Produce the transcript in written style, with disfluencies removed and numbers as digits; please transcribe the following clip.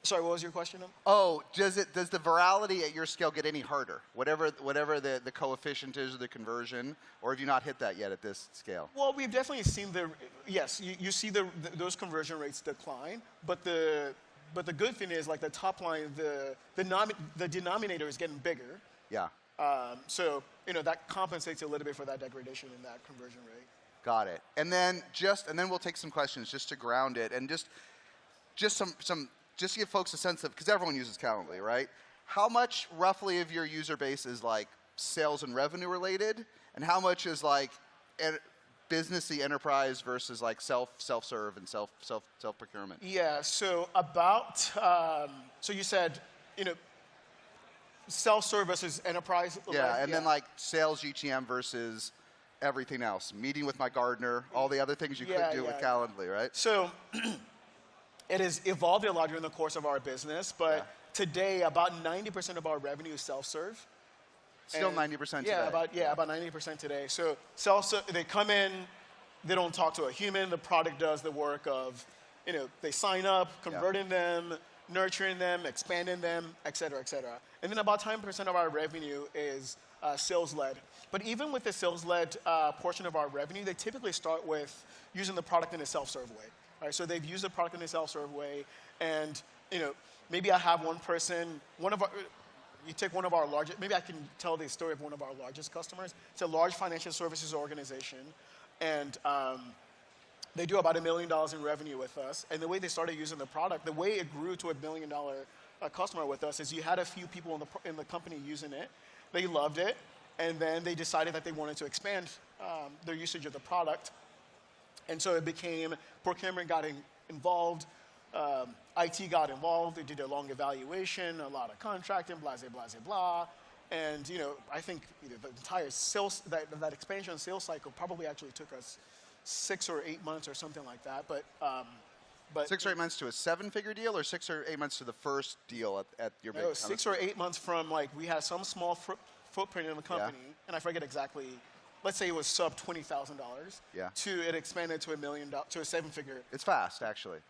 Sorry, what was your question? Oh, does the virality at your scale get any harder? Whatever the coefficient is or the conversion, or have you not hit that yet at this scale? Well, we've definitely seen yes, you see those conversion rates decline, but the good thing is like the top line, the denominator is getting bigger. Yeah. So that compensates a little bit for that degradation in that conversion rate. Got it. And then we'll take some questions just to ground it and just to give folks a sense of, because everyone uses Calendly, right? How much roughly of your user base is like sales and revenue related, and how much is like businessy enterprise versus like self-serve and self-procurement? Yeah. So about so you said self-serve versus enterprise. Yeah, and then like sales GTM versus everything else. Meeting with my gardener, all the other things you could do with Calendly, right? So it has evolved a lot during the course of our business, but today about 90% of our revenue is self-serve. Still 90% today. About 90% today. So they come in, they don't talk to a human. The product does the work of, they sign up, converting them, nurturing them, expanding them, et cetera, et cetera. And then about 10% of our revenue is sales-led. But even with the sales-led portion of our revenue, they typically start with using the product in a self-serve way. Right? So they've used the product in a self-serve way, and maybe I have one person, you take one of our largest, maybe I can tell the story of one of our largest customers. It's a large financial services organization, and they do about $1 million in revenue with us. And the way they started using the product, the way it grew to $1 million customer with us is you had a few people in the company using it. They loved it, and then they decided that they wanted to expand their usage of the product. And so it became, procurement got involved, IT got involved, they did a long evaluation, a lot of contracting, blah, blah, blah, blah. And I think the entire sales, that expansion sales cycle probably actually took us 6 or 8 months or something like that. But 6 or 8 months to a 7-figure deal, or 6 or 8 months to the first deal at your big? No, 6 or 8 months from we had some small footprint in the company, and I forget exactly. Let's say it was sub $20,000. Yeah. To it expanded to $1 million, to a 7-figure. It's fast, actually.